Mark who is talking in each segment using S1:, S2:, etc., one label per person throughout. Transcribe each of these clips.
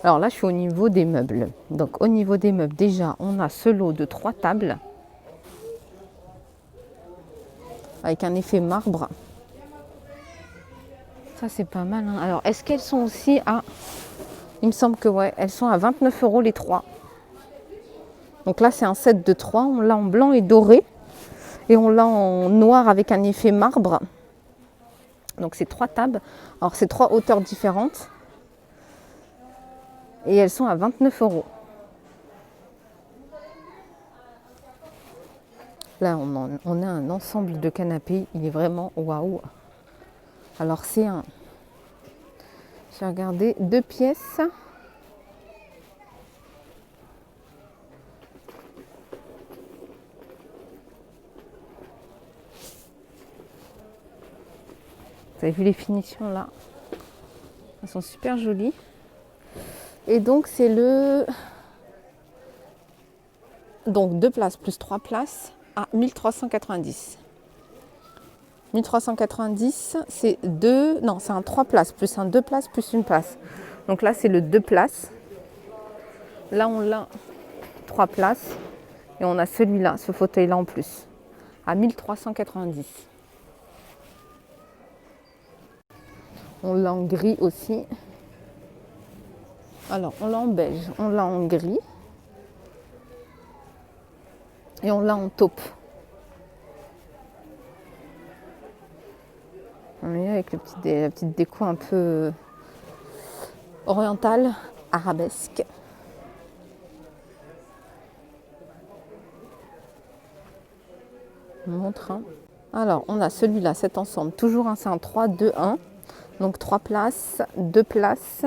S1: Alors là, je suis au niveau des meubles. Donc au niveau des meubles, déjà, on a ce lot de 3 tables avec un effet marbre. Ça, c'est pas mal, hein. Alors, est-ce qu'elles sont aussi à... Il me semble que ouais, elles sont à 29 € les 3. Donc là, c'est un set de 3. On l'a en blanc et doré. Et on l'a en noir avec un effet marbre. Donc c'est 3 tables. Alors c'est 3 hauteurs différentes. Et elles sont à 29 €. Là, on a un ensemble de canapés. Il est vraiment waouh. Alors c'est un... J'ai regardé 2 pièces. Vous avez vu les finitions là? Elles sont super jolies. Et donc c'est le... Donc 2 places plus 3 places à 1390. 1390, c'est 2... Non, c'est un 3 places plus un 2 places plus une place. Donc là, c'est le 2 places. Là, on l'a 3 places. Et on a celui-là, ce fauteuil-là en plus, à 1390. On l'a en gris aussi. Alors, on l'a en beige, on l'a en gris. Et on l'a en taupe. On est avec la petite déco un peu orientale, arabesque. Je vous montre. Alors, on a celui-là, cet ensemble. Toujours, c'est un 3, 2, 1. Donc 3 places, 2 places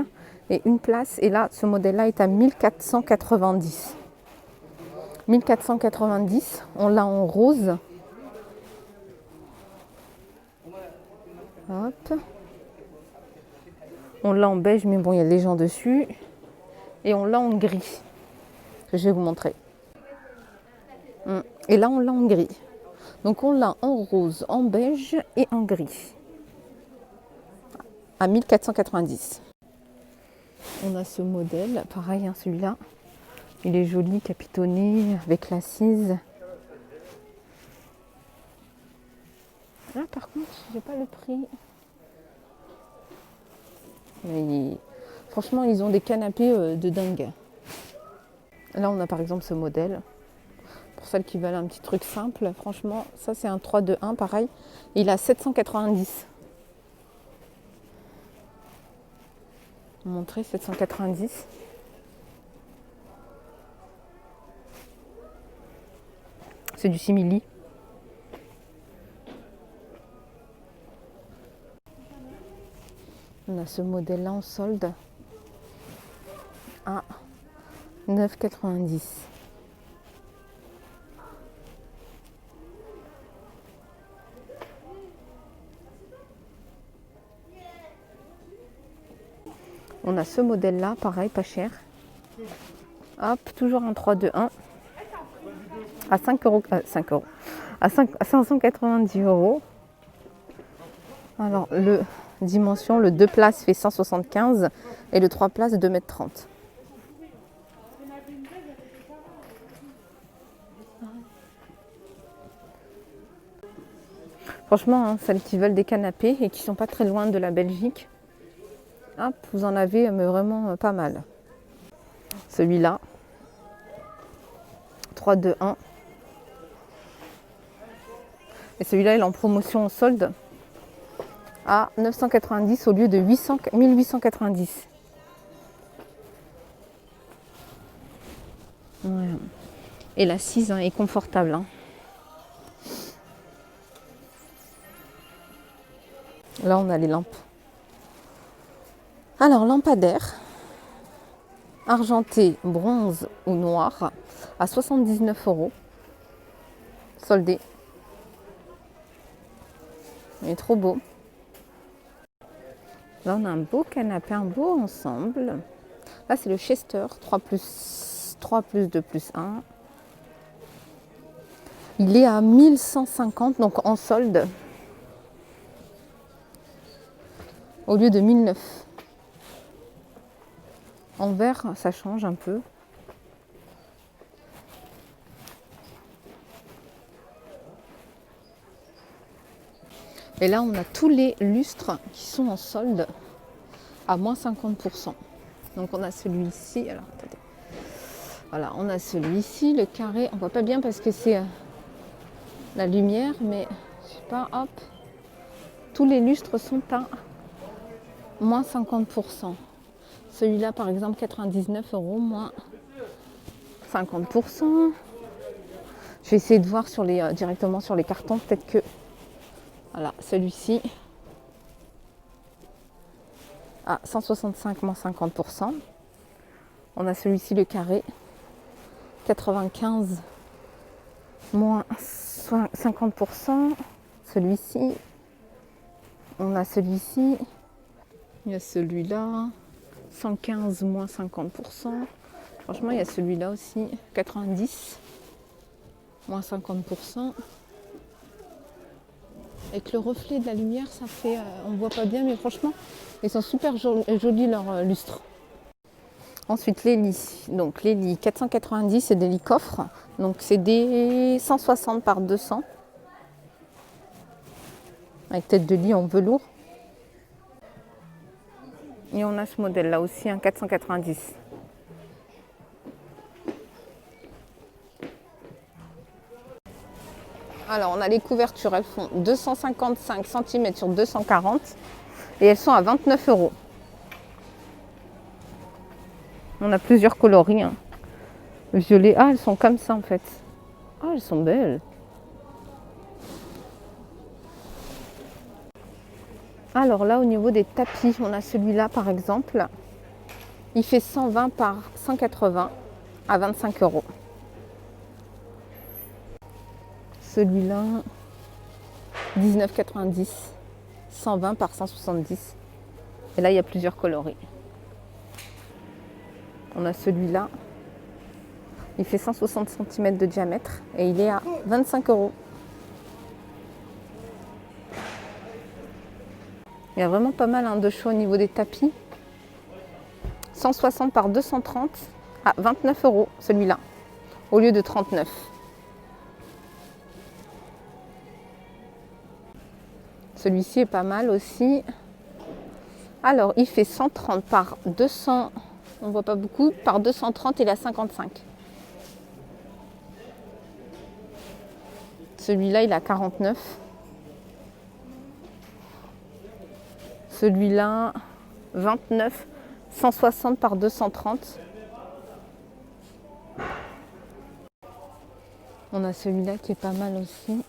S1: et une place. Et là, ce modèle-là est à 1490. 1490, on l'a en rose. Hop. On l'a en beige, mais bon, il y a les gens dessus. Et on l'a en gris. Je vais vous montrer. Et là, on l'a en gris. Donc, on l'a en rose, en beige et en gris. À 1490. On a ce modèle, pareil, hein, celui-là. Il est joli, capitonné, avec l'assise. Là, par contre, j'ai pas le prix. Mais franchement, ils ont des canapés de dingue. Là, on a par exemple ce modèle. Pour celles qui veulent un petit truc simple, franchement, ça c'est un 3-2-1, pareil. Il a 790. Je vais vous montrer 790. C'est du simili. On a ce modèle-là en solde à 9,90. On a ce modèle-là, pareil, pas cher. Hop, toujours un 3-2-1 à 5 euros, 5 euros, à 590 €. Alors, le dimension, le 2 places fait 175 et le 3 places 2,30 m. Franchement, hein, celles qui veulent des canapés et qui sont pas très loin de la Belgique, hop, vous en avez mais vraiment pas mal. Celui-là, 3-2-1. Et celui-là, il est en promotion en solde à 990 au lieu de 1890. Voilà. Et l'assise est confortable. Hein. Là, on a les lampes. Alors, lampadaire, argenté, bronze ou noir, à 79 €. Soldé. Il est trop beau. Là, on a un beau canapé, un beau ensemble. Là, c'est le Chester 3 plus 2 plus 1. Il est à 1150, donc en solde, au lieu de 1009. En vert, ça change un peu. Et là, on a tous les lustres qui sont en solde à moins 50%. Donc on a celui-ci. Alors attendez. Voilà, on a celui-ci, le carré. On voit pas bien parce que c'est la lumière, mais je sais pas, hop. Tous les lustres sont à moins 50%. Celui-là, par exemple, 99 €, moins 50%. Je vais essayer de voir sur les, directement sur les cartons. Peut-être que... Voilà, celui-ci. À 165, moins 50%. On a celui-ci, le carré. 95, moins 50%. Celui-ci. On a celui-ci. Il y a celui-là. 115, moins 50%. Franchement, il y a celui-là aussi. 90, moins 50%. Avec le reflet de la lumière, ça fait... on ne voit pas bien, mais franchement, ils sont super jolis leurs lustres. Ensuite, les lits. Donc, les lits 490, c'est des lits coffres. Donc, c'est des 160 par 200. Avec tête de lit en velours. Et on a ce modèle-là aussi, un 490. Alors, on a les couvertures, elles font 255 cm sur 240 et elles sont à 29 €. On a plusieurs coloris. Hein. Violet. Ah, elles sont comme ça en fait. Ah, elles sont belles. Alors là, au niveau des tapis, on a celui-là par exemple. Il fait 120 par 180 à 25 €. Celui-là, 19,90, 120 par 170. Et là, il y a plusieurs coloris. On a celui-là. Il fait 160 cm de diamètre et il est à 25 €. Il y a vraiment pas mal de choix au niveau des tapis. 160 par 230 à 29 € celui-là, au lieu de 39. Celui-ci est pas mal aussi. Alors, il fait 130 par 200, on voit pas beaucoup, par 230, il est à 55. Celui-là, il est à 49. Celui-là, 29, 160 par 230. On a celui-là qui est pas mal aussi.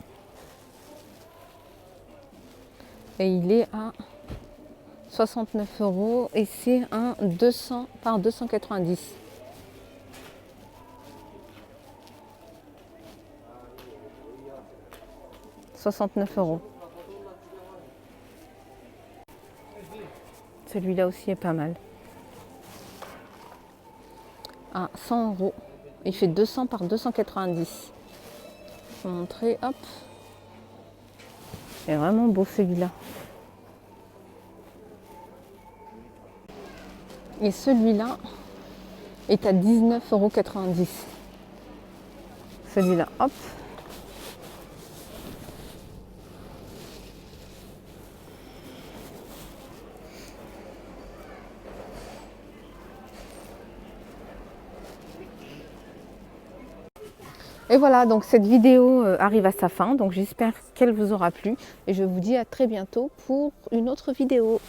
S1: Et il est à 69 € et c'est un 200 par 290. « 69 €. Celui-là aussi est pas mal. À 100 €. Il fait 200 par 290. Je vais vous montrer, hop. C'est vraiment beau celui-là. Et celui-là est à 19,90 €. Celui-là, hop. Et voilà, donc cette vidéo arrive à sa fin. Donc j'espère qu'elle vous aura plu. Et je vous dis à très bientôt pour une autre vidéo.